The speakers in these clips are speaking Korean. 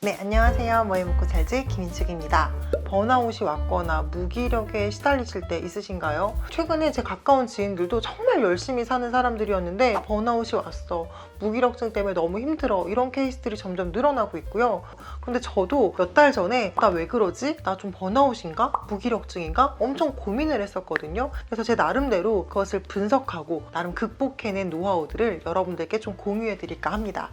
네, 안녕하세요. 뭐해 먹고 살지 김인숙입니다. 번아웃이 왔거나 무기력에 시달리실 때 있으신가요? 최근에 제 가까운 지인들도 정말 열심히 사는 사람들이었는데 번아웃이 왔어, 무기력증 때문에 너무 힘들어, 이런 케이스들이 점점 늘어나고 있고요. 근데 저도 몇 달 전에 나 왜 그러지? 나 좀 번아웃인가? 무기력증인가? 엄청 고민을 했었거든요. 그래서 제 나름대로 그것을 분석하고 나름 극복해낸 노하우들을 여러분들께 좀 공유해 드릴까 합니다.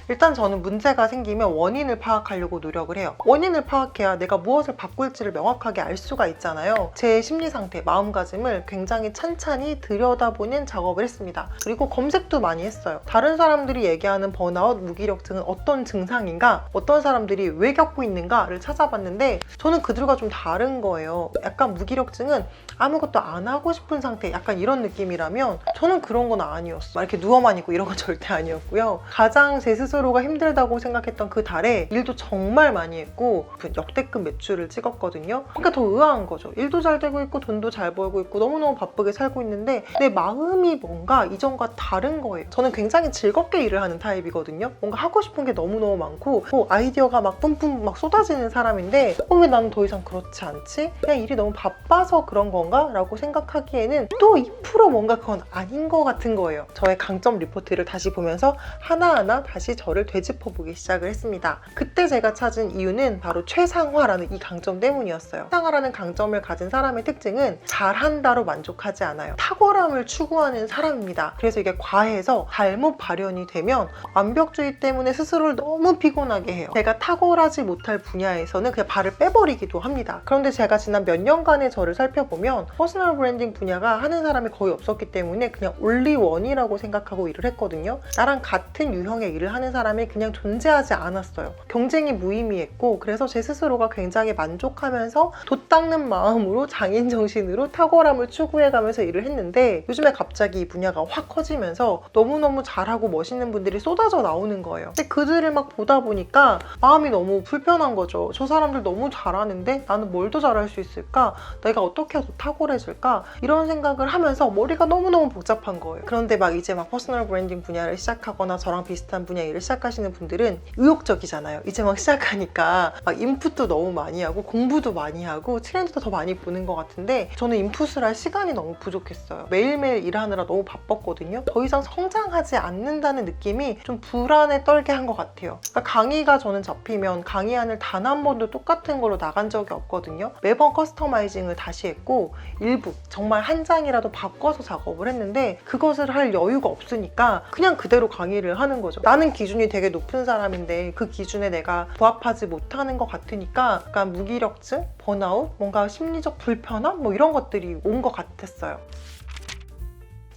일단 저는 문제가 생기면 원인을 파악하려고 노력을 해요. 원인을 파악해야 내가 무엇을 바꿀지를 명확하게 알 수가 있잖아요. 제 심리 상태, 마음가짐을 굉장히 찬찬히 들여다보는 작업을 했습니다. 그리고 검색도 많이 했어요. 다른 사람들이 얘기하는 번아웃, 무기력증은 어떤 증상인가, 어떤 사람들이 왜 겪고 있는가를 찾아봤는데 저는 그들과 좀 다른 거예요. 약간 무기력증은 아무것도 안 하고 싶은 상태, 약간 이런 느낌이라면 저는 그런 건 아니었어. 막 이렇게 누워만 있고 이런 건 절대 아니었고요. 가장 제 스스로가 힘들다고 생각했던 그 달에 일도 정말 많이 했고 역대급 매출을 찍었거든요. 그러니까 더 의아한 거죠. 일도 잘 되고 있고 돈도 잘 벌고 있고 너무너무 바쁘게 살고 있는데 내 마음이 뭔가 이전과 다른 거예요. 저는 굉장히 즐겁게 일을 하는 타입이거든요. 뭔가 하고 싶은 게 너무너무 많고 아이디어가 막 뿜뿜 막 쏟아지는 사람인데 왜 나는 더 이상 그렇지 않지? 그냥 일이 너무 바빠서 그런 건가? 라고 생각하기에는 또 2% 뭔가 그건 아닌 것 같은 거예요. 저의 강점 리포트를 다시 보면서 하나하나 다시 저를 되짚어보기 시작을 했습니다. 그때 제가 찾은 이유는 바로 최상화라는 이 강점 때문이었어요. 최상화라는 강점을 가진 사람의 특징은 잘한다로 만족하지 않아요. 탁월함을 추구하는 사람입니다. 그래서 이게 과해서 잘못 발현이 되면 완벽주의 때문에 스스로를 너무 피곤하게 해요. 제가 탁월하지 못할 분야에서는 그냥 발을 빼버리기도 합니다. 그런데 제가 지난 몇 년간의 저를 살펴보면 퍼스널 브랜딩 분야가 하는 사람이 거의 없었기 때문에 그냥 올리원이라고 생각하고 일을 했거든요. 나랑 같은 유형의 일을 하는 사람이 그냥 존재하지 않았어요. 경쟁이 무의미했고 그래서 제 스스로가 굉장히 만족하면서 돛닦는 마음으로 장인 정신으로 탁월함을 추구해가면서 일을 했는데 요즘에 갑자기 이 분야가 확 커지면서 너무너무 잘하고 멋있는 분들이 쏟아져 나오는 거예요. 근데 그들을 막 보다 보니까 마음이 너무 불편한 거죠. 저 사람들 너무 잘하는데 나는 뭘 더 잘할 수 있을까? 내가 어떻게 더 탁월해질까? 이런 생각을 하면서 머리가 너무너무 복잡한 거예요. 그런데 막 이제 막 퍼스널 브랜딩 분야를 시작하거나 저랑 비슷한 분야 일을 시작하시는 분들은 의욕적이잖아요. 이제 막 시작하니까 막 인풋도 너무 많이 하고 공부도 많이 하고 트렌드도 더 많이 보는 것 같은데 저는 인풋을 할 시간이 너무 부족했어요. 매일매일 일하느라 너무 바빴거든요. 더 이상 성장하지 않는다는 느낌이 좀 불안에 떨게 한 것 같아요. 그러니까 강의가 저는 잡히면 강의안을 단 한 번도 똑같은 걸로 나간 적이 없거든요. 매번 커스터마이징을 다시 했고 일부 정말 한 장이라도 바꿔서 작업을 했는데 그것을 할 여유가 없으니까 그냥 그대로 강의를 하는 거죠. 나는 기준이 되게 높은 사람인데 그 기준에 내가 부합하지 못하는 것 같으니까 약간 무기력증, 번아웃, 뭔가 심리적 불편함 뭐 이런 것들이 온 것 같았어요.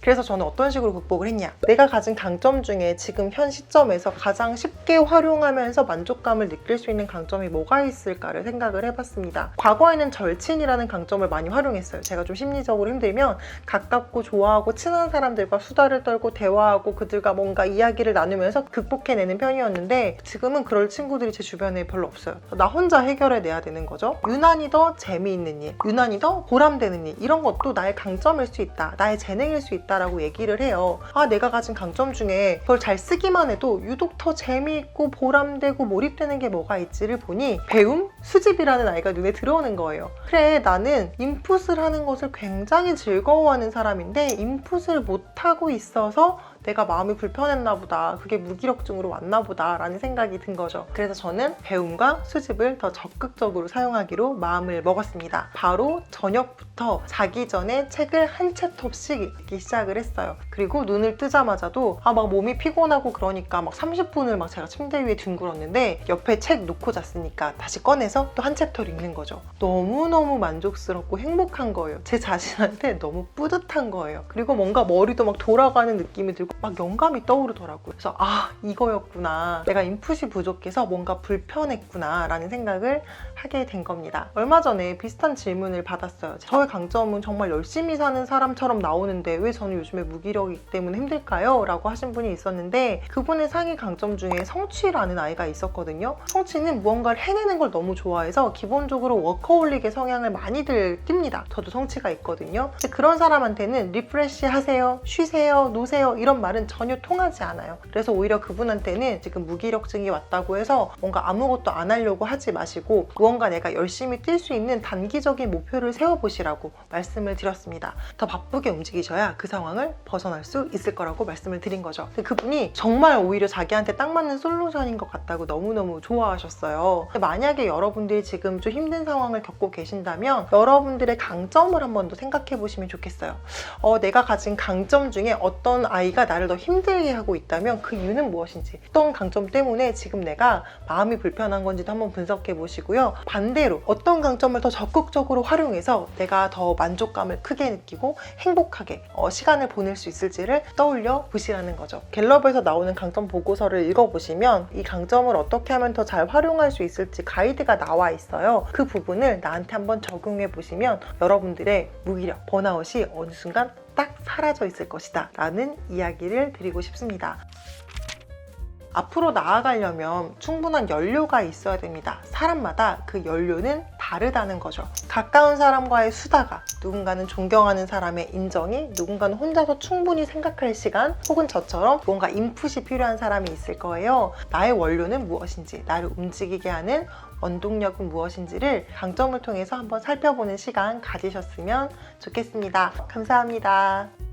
그래서 저는 어떤 식으로 극복을 했냐, 내가 가진 강점 중에 지금 현 시점에서 가장 쉽게 활용하면서 만족감을 느낄 수 있는 강점이 뭐가 있을까를 생각을 해봤습니다. 과거에는 절친이라는 강점을 많이 활용했어요. 제가 좀 심리적으로 힘들면 가깝고 좋아하고 친한 사람들과 수다를 떨고 대화하고 그들과 뭔가 이야기를 나누면서 극복해내는 편이었는데 지금은 그럴 친구들이 제 주변에 별로 없어요. 나 혼자 해결해내야 되는 거죠. 유난히 더 재미있는 일, 유난히 더 보람되는 일, 이런 것도 나의 강점일 수 있다, 나의 재능일 수 있다 라고 얘기를 해요. 내가 가진 강점 중에 그걸 잘 쓰기만 해도 유독 더 재미있고 보람되고 몰입되는 게 뭐가 있지를 보니 배움? 수집이라는 아이가 눈에 들어오는 거예요. 그래, 나는 인풋을 하는 것을 굉장히 즐거워하는 사람인데 인풋을 못하고 있어서 내가 마음이 불편했나 보다, 그게 무기력증으로 왔나 보다 라는 생각이 든 거죠. 그래서 저는 배움과 수집을 더 적극적으로 사용하기로 마음을 먹었습니다. 바로 저녁부터 자기 전에 책을 한 챕터씩 읽기 시작을 했어요. 그리고 눈을 뜨자마자도 막 몸이 피곤하고 그러니까 막 30분을 막 제가 침대 위에 뒹굴었는데 옆에 책 놓고 잤으니까 다시 꺼내서 또 한 챕터를 읽는 거죠. 너무너무 만족스럽고 행복한 거예요. 제 자신한테 너무 뿌듯한 거예요. 그리고 뭔가 머리도 막 돌아가는 느낌이 들고 막 영감이 떠오르더라고요. 그래서 이거였구나, 내가 인풋이 부족해서 뭔가 불편했구나 라는 생각을 하게 된 겁니다. 얼마 전에 비슷한 질문을 받았어요. 저의 강점은 정말 열심히 사는 사람처럼 나오는데 왜 저는 요즘에 무기력이기 때문에 힘들까요? 라고 하신 분이 있었는데 그분의 상위 강점 중에 성취라는 아이가 있었거든요. 성취는 무언가를 해내는 걸 너무 좋아해서 기본적으로 워커홀릭의 성향을 많이들 띱니다. 저도 성취가 있거든요. 근데 그런 사람한테는 리프레시 하세요, 쉬세요, 노세요 이런 말은 전혀 통하지 않아요. 그래서 오히려 그분한테는 지금 무기력증이 왔다고 해서 뭔가 아무것도 안 하려고 하지 마시고 무언가 내가 열심히 뛸 수 있는 단기적인 목표를 세워보시라고 말씀을 드렸습니다. 더 바쁘게 움직이셔야 그 상황을 벗어날 수 있을 거라고 말씀을 드린 거죠. 그분이 정말 오히려 자기한테 딱 맞는 솔루션인 것 같다고 너무너무 좋아하셨어요. 만약에 여러분들이 지금 좀 힘든 상황을 겪고 계신다면 여러분들의 강점을 한번 더 생각해 보시면 좋겠어요. 내가 가진 강점 중에 어떤 아이가 나를 더 힘들게 하고 있다면 그 이유는 무엇인지, 어떤 강점 때문에 지금 내가 마음이 불편한 건지도 한번 분석해 보시고요. 반대로 어떤 강점을 더 적극적으로 활용해서 내가 더 만족감을 크게 느끼고 행복하게 시간을 보낼 수 있을지를 떠올려 보시라는 거죠. 갤럽에서 나오는 강점 보고서를 읽어보시면 이 강점을 어떻게 하면 더 잘 활용할 수 있을지 가이드가 나와 있어요. 그 부분을 나한테 한번 적용해 보시면 여러분들의 무기력, 번아웃이 어느 순간 딱 사라져 있을 것이다 라는 이야기를 드리고 싶습니다. 앞으로 나아가려면 충분한 연료가 있어야 됩니다. 사람마다 그 연료는 다르다는 거죠. 가까운 사람과의 수다가, 누군가는 존경하는 사람의 인정이, 누군가는 혼자서 충분히 생각할 시간, 혹은 저처럼 뭔가 인풋이 필요한 사람이 있을 거예요. 나의 원료는 무엇인지, 나를 움직이게 하는 원동력은 무엇인지를 강점을 통해서 한번 살펴보는 시간 가지셨으면 좋겠습니다. 감사합니다.